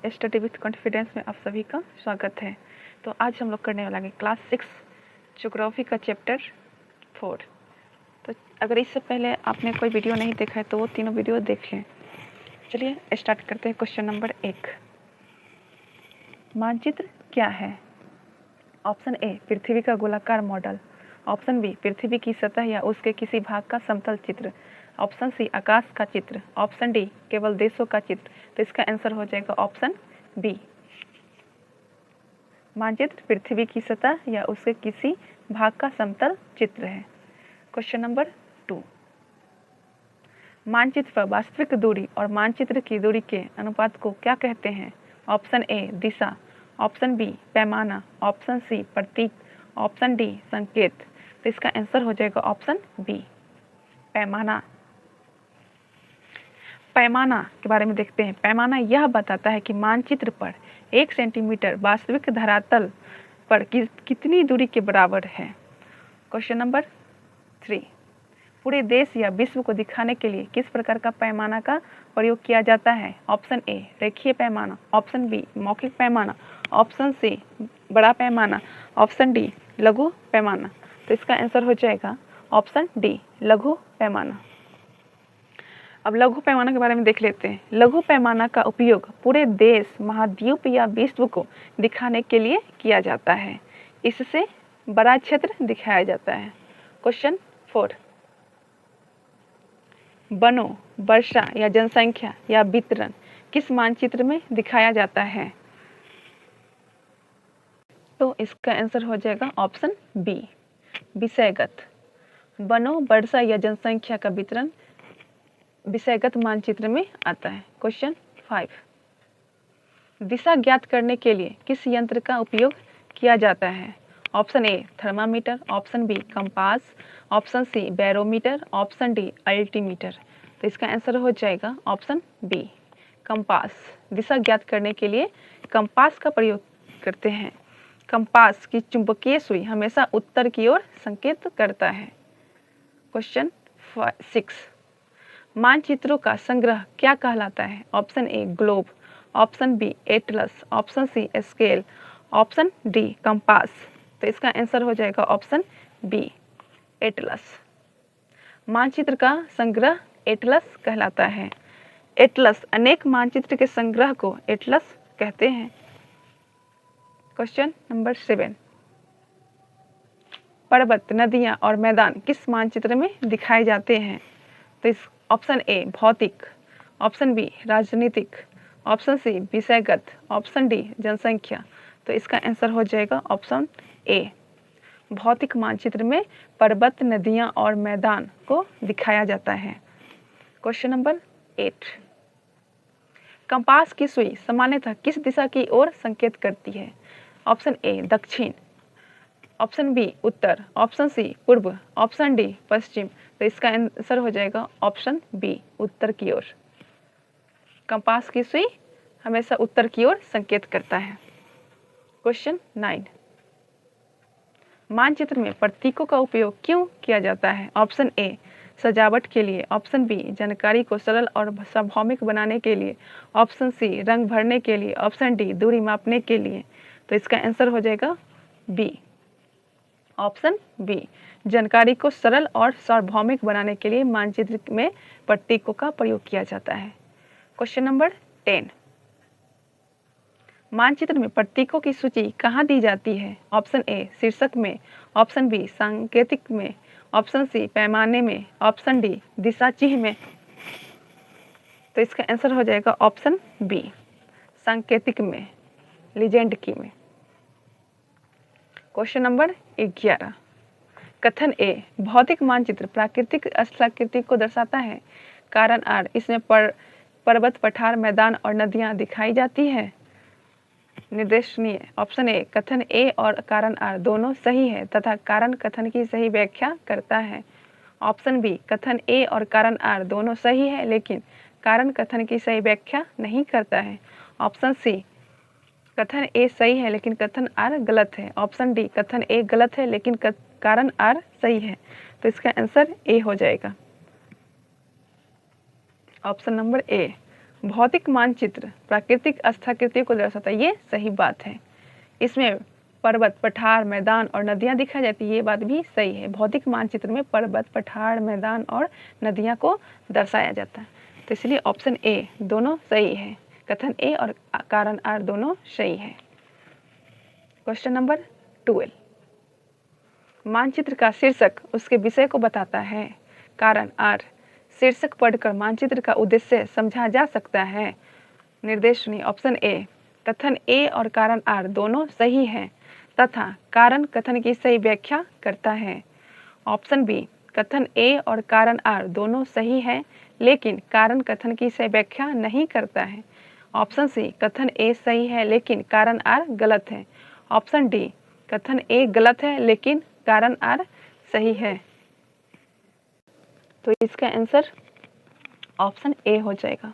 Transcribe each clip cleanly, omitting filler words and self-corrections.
Study with confidence में आप सभी का स्वागत है। तो आज हम लोग करने वाला है क्लास 6 ज्योग्राफी का चैप्टर 4। तो अगर इससे पहले आपने कोई वीडियो नहीं देखा है तो वो तीनों वीडियो देख लें। चलिए स्टार्ट करते हैं। क्वेश्चन नंबर 1, मानचित्र क्या है? ऑप्शन ए, पृथ्वी का गोलाकार मॉडल। ऑप्शन बी, पृथ्वी की सतह या उसके किसी भाग का समतल चित्र। ऑप्शन सी, आकाश का चित्र। ऑप्शन डी, केवल देशों का चित्र। तो इसका आंसर हो जाएगा ऑप्शन बी। मानचित्र पृथ्वी की सतह या उसके किसी भाग का समतल चित्र है। क्वेश्चन नंबर 2, मानचित्र पर वास्तविक दूरी और मानचित्र की दूरी के अनुपात को क्या कहते हैं? ऑप्शन ए, दिशा। ऑप्शन बी, पैमाना। ऑप्शन सी, प्रतीक। ऑप्शन डी, संकेत। तो इसका आंसर हो जाएगा ऑप्शन बी, पैमाना। पैमाना के बारे में देखते हैं। पैमाना यह बताता है कि मानचित्र पर 1 सेंटीमीटर वास्तविक धरातल पर कितनी दूरी के बराबर है। क्वेश्चन नंबर 3, पूरे देश या विश्व को दिखाने के लिए किस प्रकार का पैमाना का प्रयोग किया जाता है? ऑप्शन ए, रेखीय पैमाना। ऑप्शन बी, मौखिक पैमाना। ऑप्शन सी, बड़ा पैमाना। ऑप्शन डी, लघु पैमाना। तो इसका आंसर हो जाएगा ऑप्शन डी, लघु पैमाना। अब लघु पैमाना के बारे में देख लेते हैं। लघु पैमाना का उपयोग पूरे देश, महाद्वीप या विश्व को दिखाने के लिए किया जाता है। इससे बड़ा क्षेत्र दिखाया जाता है। क्वेश्चन 4, वनों, वर्षा या जनसंख्या या वितरण किस मानचित्र में दिखाया जाता है? तो इसका आंसर हो जाएगा ऑप्शन बी, विषयगत। वनों, वर्षा या जनसंख्या का वितरण विषयगत मानचित्र में आता है। क्वेश्चन 5, दिशा ज्ञात करने के लिए किस यंत्र का उपयोग किया जाता है? Option A, thermometer. Option B, compass. Option C, barometer. Option D, altimeter. तो इसका आंसर हो जाएगा ऑप्शन बी, कंपास। दिशा ज्ञात करने के लिए कंपास का प्रयोग करते हैं। कंपास की चुंबकीय सुई हमेशा उत्तर की ओर संकेत करता है। क्वेश्चन 6, मानचित्रों का संग्रह क्या कहलाता है? Option A, globe. Option B, atlas. Option C, scale. Option D, compass. तो इसका आंसर हो जाएगा ऑप्शन बी, एटलस। मानचित्र का संग्रह एटलस कहलाता है। एटलस अनेक मानचित्र के संग्रह को एटलस कहते हैं। क्वेश्चन नंबर 7, पर्वत, नदियां और मैदान किस मानचित्र में दिखाए जाते हैं? तो इस ऑप्शन ए, भौतिक। ऑप्शन बी, राजनीतिक। ऑप्शन सी, विषयगत। ऑप्शन डी, जनसंख्या। तो इसका आंसर हो जाएगा ऑप्शन ए, भौतिक मानचित्र में पर्वत, नदियां और मैदान को दिखाया जाता है। क्वेश्चन नंबर 8, कंपास की सुई सामान्यतः किस दिशा की ओर संकेत करती है? ऑप्शन ए, दक्षिण। ऑप्शन बी, उत्तर। ऑप्शन सी, पूर्व। ऑप्शन डी, पश्चिम। तो इसका आंसर हो जाएगा ऑप्शन बी, उत्तर की ओर। कंपास की सुई हमेशा उत्तर की ओर संकेत करता है। क्वेश्चन 9, मानचित्र में प्रतीकों का उपयोग क्यों किया जाता है? ऑप्शन ए, सजावट के लिए। ऑप्शन बी, जानकारी को सरल और सार्वभौमिक बनाने के लिए। ऑप्शन सी, रंग भरने के लिए। ऑप्शन डी, दूरी मापने के लिए। तो इसका आंसर हो जाएगा बी, ऑप्शन बी, जानकारी को सरल और सार्वभौमिक बनाने के लिए मानचित्र में प्रतीकों का प्रयोग किया जाता है। क्वेश्चन नंबर 10, मानचित्र में प्रतीकों की सूची कहाँ दी जाती है? ऑप्शन ए, शीर्षक में। ऑप्शन बी, सांकेतिक में। ऑप्शन सी, पैमाने में। ऑप्शन डी, दिशा चिन्ह में। तो इसका आंसर हो जाएगा ऑप्शन बी, सांकेतिक में, लीजेंड की में। क्वेश्चन नंबर 11, कथन ए, भौतिक मानचित्र प्राकृतिक स्थलाकृति को दर्शाता है। कारण आर, इसमें पर्वत, पठार, मैदान और नदियां दिखाई जाती है। निर्देशनीय। ऑप्शन ए, कथन ए और कारण आर दोनों सही है तथा कारण कथन की सही व्याख्या करता है। ऑप्शन बी, कथन ए और कारण आर दोनों सही है लेकिन कारण कथन की सही व्याख्या नहीं करता है। ऑप्शन सी, कथन ए सही है लेकिन कथन आर गलत है। ऑप्शन डी, कथन ए गलत है लेकिन कारण आर सही है। तो इसका आंसर ए हो जाएगा, ऑप्शन नंबर ए, भौतिक मानचित्र प्राकृतिक स्थाकृतियों को दर्शाता है, ये सही बात है। इसमें पर्वत, पठार, मैदान और नदियाँ दिखाई जाती है, ये बात भी सही है। भौतिक मानचित्र में पर्वत, पठार, मैदान और नदियाँ को दर्शाया जाता है, तो इसलिए ऑप्शन ए दोनों सही है। कथन ए और कारण आर दोनों सही है। क्वेश्चन नंबर 12, मानचित्र का शीर्षक उसके विषय को बताता है। कारण आर, शीर्षक पढ़कर मानचित्र का उद्देश्य समझा जा सकता है। निर्देश सुनिए। ऑप्शन ए, कथन ए और कारण आर दोनों सही हैं तथा कारण कथन की सही व्याख्या करता है। ऑप्शन बी, कथन ए और कारण आर दोनों सही हैं लेकिन कारण कथन की सही व्याख्या नहीं करता है। ऑप्शन सी, कथन ए सही है लेकिन कारण आर गलत है। ऑप्शन डी, कथन ए गलत है लेकिन कारण आर सही है। तो इसका आंसर ऑप्शन ए हो जाएगा।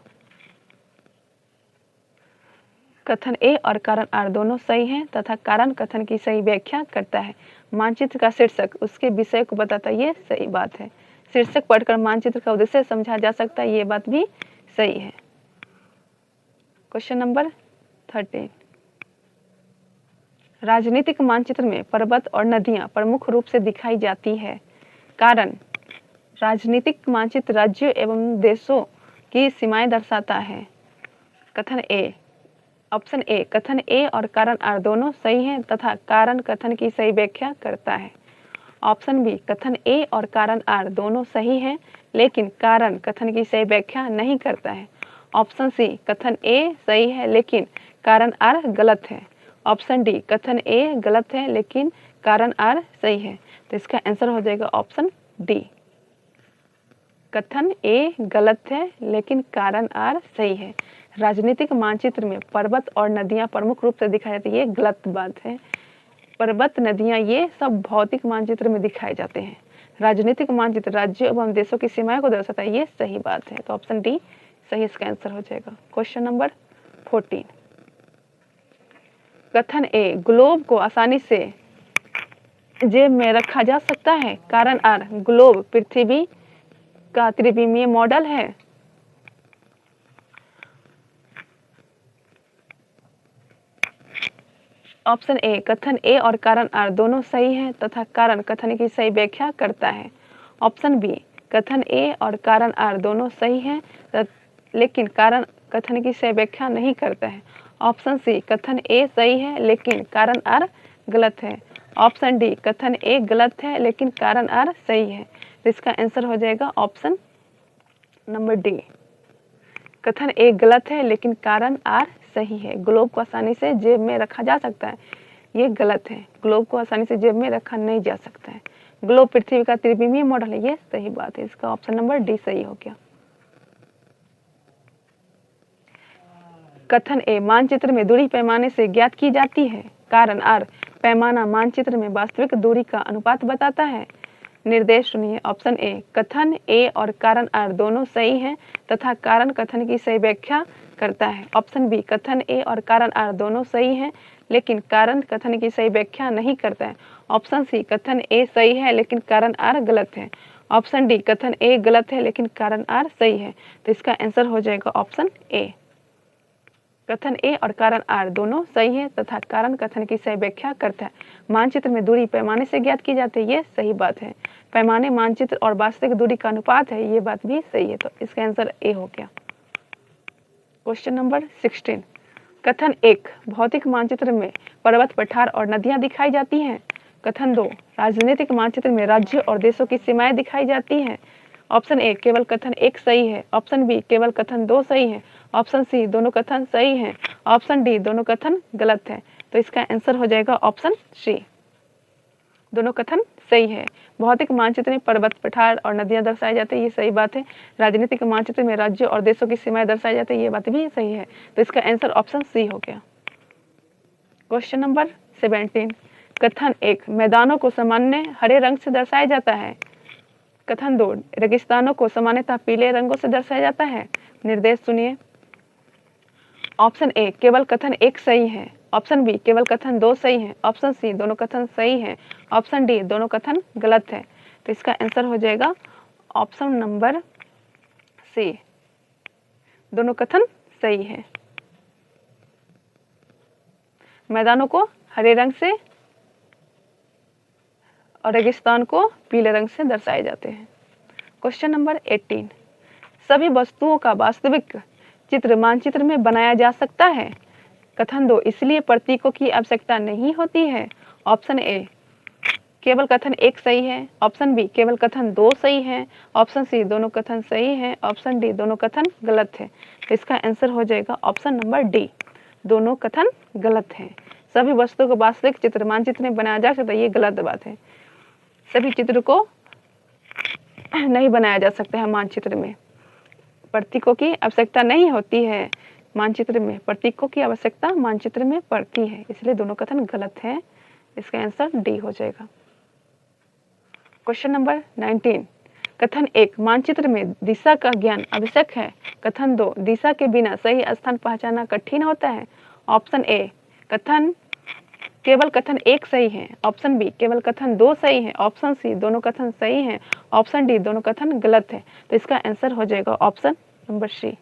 कथन ए और कारण आर दोनों सही हैं तथा कारण कथन की सही व्याख्या करता है। मानचित्र का शीर्षक उसके विषय को बताता है, ये सही बात है। शीर्षक पढ़कर मानचित्र का उद्देश्य समझा जा सकता है, ये बात भी सही है। क्वेश्चन नंबर 13, राजनीतिक मानचित्र में पर्वत और नदियां प्रमुख रूप से दिखाई जाती है। कारण, राजनीतिक मानचित्र राज्यों एवं देशों की सीमाएं दर्शाता है। कथन ए, ऑप्शन ए, कथन ए और कारण आर दोनों सही हैं तथा कारण कथन की सही व्याख्या करता है। ऑप्शन बी, कथन ए और कारण आर दोनों सही हैं लेकिन कारण कथन की सही व्याख्या नहीं करता है। ऑप्शन सी, कथन ए सही है लेकिन कारण आर गलत है। ऑप्शन डी, कथन ए गलत है लेकिन कारण आर सही है। तो इसका आंसर हो जाएगा ऑप्शन डी, कथन ए गलत है लेकिन कारण आर सही है। राजनीतिक मानचित्र में पर्वत और नदियां प्रमुख रूप से दिखाई जाती है, ये गलत बात है। पर्वत, नदियां ये सब भौतिक मानचित्र में दिखाए जाते हैं। राजनीतिक मानचित्र राज्यों एवं देशों की सीमाएं को दर्शाता है, ये सही बात है। तो ऑप्शन डी सही इसका आंसर हो जाएगा। क्वेश्चन नंबर 14, कथन ए, ग्लोब को आसानी से जेब में रखा जा सकता है। कारण आर, ग्लोब पृथ्वी का त्रिविमीय मॉडल है। ऑप्शन ए, कथन ए और कारण आर दोनों सही हैं तथा कारण कथन की सही व्याख्या करता है। ऑप्शन बी, कथन ए और कारण आर दोनों सही हैं लेकिन कारण कथन की सही व्याख्या नहीं करता है। ऑप्शन सी, कथन ए सही है लेकिन कारण आर गलत है। ऑप्शन डी, कथन ए गलत है लेकिन कारण आर सही है। तो इसका आंसर हो जाएगा ऑप्शन नंबर डी, कथन ए गलत है लेकिन कारण आर सही है। ग्लोब को आसानी से जेब में रखा जा सकता है, ये गलत है। ग्लोब को आसानी से जेब में रखा नहीं जा सकता है। ग्लोब पृथ्वी का त्रिविमीय मॉडल है, ये सही बात है। इसका ऑप्शन नंबर डी सही हो गया। कथन ए, मानचित्र में दूरी पैमाने से ज्ञात की जाती है। कारण आर, पैमाना मानचित्र में वास्तविक दूरी का अनुपात बताता है। निर्देश सुनिए। ऑप्शन ए, कथन ए और कारण आर दोनों सही हैं तथा कारण कथन की सही व्याख्या करता है। ऑप्शन बी, कथन ए और कारण आर दोनों सही हैं लेकिन कारण कथन की सही व्याख्या नहीं करता है। ऑप्शन सी, कथन ए सही है लेकिन कारण आर गलत है। ऑप्शन डी, कथन ए गलत है लेकिन कारण आर सही है। तो इसका आंसर हो जाएगा ऑप्शन ए, कथन ए और कारण आर दोनों सही है तथा कारण कथन की सही व्याख्या करता है। मानचित्र में दूरी पैमाने से ज्ञात की जाती है, ये सही बात है। पैमाने मानचित्र और वास्तविक दूरी का अनुपात है, ये बात भी सही है। तो इसका आंसर ए हो गया। क्वेश्चन नंबर 16, कथन एक, भौतिक मानचित्र में पर्वत, पठार और नदियां दिखाई जाती हैं। कथन 2, राजनीतिक मानचित्र में राज्यों और देशों की सीमाएं दिखाई जाती हैं। ऑप्शन ए, केवल कथन एक सही है। ऑप्शन बी, केवल कथन 2 सही है। ऑप्शन सी, दोनों कथन सही हैं। ऑप्शन डी, दोनों कथन गलत है। तो इसका आंसर हो जाएगा ऑप्शन सी, दोनों कथन सही है। भौतिक मानचित्र में पर्वत, पठार और नदियां दर्शाई जाती है, ये सही बात है। राजनीतिक मानचित्र में राज्यों और देशों की सीमाएं दर्शाई जाती है, ये बात भी सही है। तो इसका आंसर ऑप्शन सी हो गया। क्वेश्चन नंबर 17, कथन 1, मैदानों को सामान्य हरे रंग से दर्शाया जाता है। कथन 2, रेगिस्तानों को सामान्यतः पीले रंगों से दर्शाया जाता है। निर्देश सुनिए। ऑप्शन ए, केवल कथन 1 सही है। ऑप्शन बी, केवल कथन 2 सही है। ऑप्शन सी, दोनों कथन सही है। ऑप्शन डी, दोनों कथन गलत है। तो इसका आंसर हो जाएगा ऑप्शन नंबर सी, दोनों कथन सही है। मैदानों को हरे रंग से और रेगिस्तान को पीले रंग से दर्शाए जाते हैं। क्वेश्चन नंबर 18, सभी वस्तुओं का वास्तविक चित्र मानचित्र में बनाया जा सकता है। कथन 2, इसलिए प्रतीकों की आवश्यकता नहीं होती है। ऑप्शन ए केवल कथन 1 सही है। ऑप्शन बी केवल कथन 2 सही है। ऑप्शन सी दोनों कथन सही है। ऑप्शन डी दोनों कथन गलत है। तो इसका आंसर हो जाएगा ऑप्शन नंबर डी, दोनों कथन गलत हैं। सभी वस्तुओं को वास्तविक चित्र मानचित्र में बनाया जा सकता है, ये गलत बात है। सभी चित्र को नहीं बनाया जा सकता है मानचित्र में। प्रतीकों की आवश्यकता नहीं होती है मानचित्र में, प्रतीकों की आवश्यकता मानचित्र में पड़ती है, इसलिए दोनों कथन गलत है। इसका आंसर डी हो जाएगा। क्वेश्चन नंबर 19, कथन 1, मानचित्र में दिशा का ज्ञान आवश्यक है। कथन 2, दिशा के बिना सही स्थान पहचानना कठिन होता है। ऑप्शन ए केवल कथन 1 सही है। ऑप्शन बी केवल कथन 2 सही है। ऑप्शन सी दोनों कथन सही हैं। ऑप्शन डी दोनों कथन गलत है। तो इसका आंसर हो जाएगा ऑप्शन नंबर सी,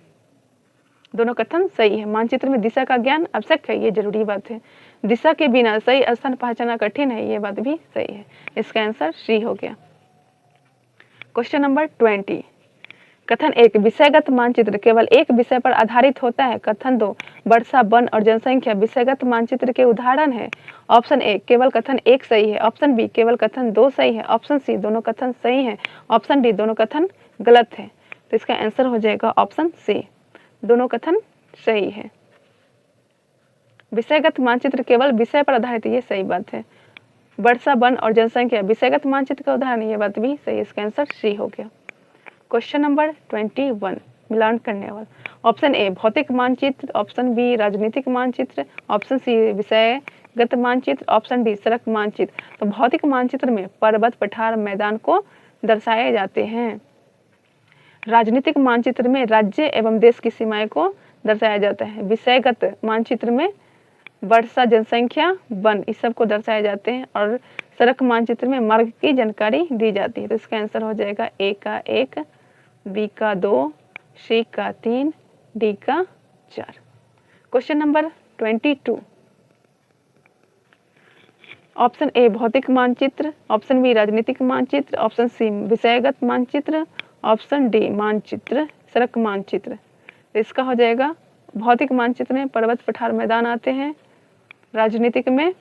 दोनों कथन सही है। मानचित्र में दिशा का ज्ञान आवश्यक है, ये जरूरी बात है। दिशा के बिना सही स्थान पहचानना कठिन है, ये बात भी सही है। इसका आंसर सी हो गया। क्वेश्चन नंबर 20, कथन 1, विषयगत मानचित्र केवल एक विषय पर आधारित होता है। कथन 2, वर्षा, वन और जनसंख्या विषयगत मानचित्र के उदाहरण है। ऑप्शन ए केवल कथन 1 सही है। ऑप्शन बी केवल कथन 2 सही है। ऑप्शन सी दोनों कथन सही है। ऑप्शन डी दोनों कथन गलत है। तो इसका आंसर हो जाएगा ऑप्शन सी, दोनों कथन सही है। विषयगत मानचित्र केवल विषय पर आधारित है, ये सही बात है। वर्षा, वन और जनसंख्या विषयगत मानचित्र का उदाहरण है, ये बात भी सही है। इसका आंसर सी हो गया। क्वेश्चन नंबर 21, मिलान करने वाला। ऑप्शन ए भौतिक मानचित्र। ऑप्शन बी राजनीतिक मानचित्र। ऑप्शन सी विषयगत मानचित्र। ऑप्शन डी सड़क मानचित्र। तो भौतिक मानचित्र में पर्वत, पठार, मैदान को दर्शाए जाते हैं। राजनीतिक मानचित्र में राज्य एवं देश की सीमाएं को दर्शाया जाता है। विषयगत मानचित्र में वर्षा, जनसंख्या, वन इस सब को दर्शाए जाते हैं। और सड़क मानचित्र में मार्ग की जानकारी दी जाती है। तो इसका आंसर हो जाएगा ए का 1, बी का 2, सी का 3, डी का 4। क्वेश्चन नंबर 22, ऑप्शन ए भौतिक मानचित्र। ऑप्शन बी राजनीतिक मानचित्र। ऑप्शन सी विषयगत मानचित्र। ऑप्शन डी मानचित्र सड़क मानचित्र। तो इसका हो जाएगा भौतिक मानचित्र में पर्वत, पठार, मैदान आते हैं। राजनीतिक में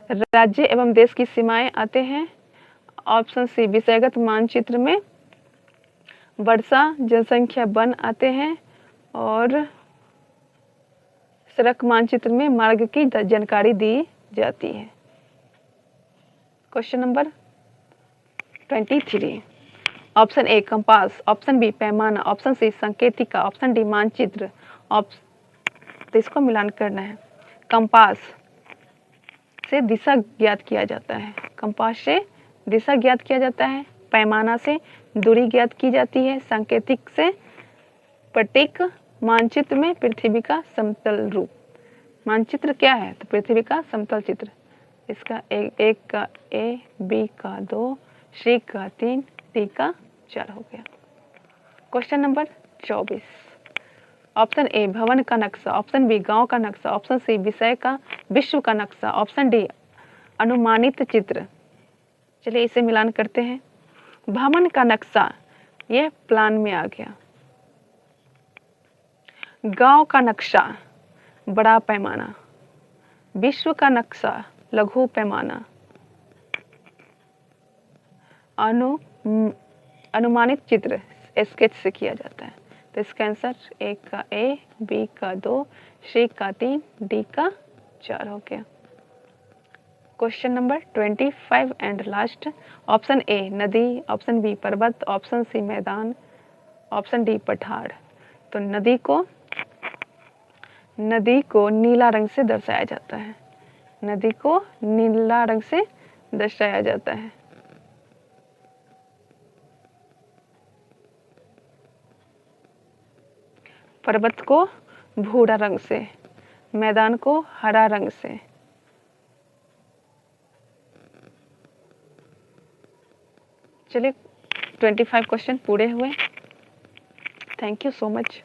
राज्य एवं देश की सीमाएं आते हैं। ऑप्शन सी विषयगत मानचित्र में वर्षा, जनसंख्या, वन आते हैं। और सड़क मानचित्र में मार्ग की जानकारी दी जाती है। Question number 23, option A compass. Option B पैमाना। ऑप्शन सी संकेतिका। ऑप्शन डी मानचित्र। तो इसको मिलान करना है। कंपास से दिशा ज्ञात किया जाता है। कंपास से दिशा ज्ञात किया जाता है। पैमाना से दूरी ज्ञात की जाती है। सांकेतिक से प्रतीक। मानचित्र में पृथ्वी का समतल रूप। मानचित्र क्या है? तो पृथ्वी का समतल चित्र। इसका एक का ए, बी का 2, सी का 3, डी का 4 हो गया। क्वेश्चन नंबर 24, ऑप्शन ए भवन का नक्शा। ऑप्शन बी गांव का नक्शा। ऑप्शन सी विश्व का नक्शा। ऑप्शन डी अनुमानित चित्र। चलिए इसे मिलान करते हैं। भवन का नक्शा ये प्लान में आ गया। गांव का नक्शा बड़ा पैमाना। विश्व का नक्शा लघु पैमाना। अनुमानित चित्र स्केच से किया जाता है। तो इसका आंसर एक का ए, बी का 2, सी का 3, डी का 4 हो गया। Question number 25 and last, option A नदी। ऑप्शन बी पर्वत। ऑप्शन सी मैदान। ऑप्शन डी पठार। तो नदी को नीला रंग से दर्शाया जाता है। नदी को नीला रंग से दर्शाया जाता है। पर्वत को भूरा रंग से, मैदान को हरा रंग से, चलिए 25 क्वेश्चन पूरे हुए। Thank you so much.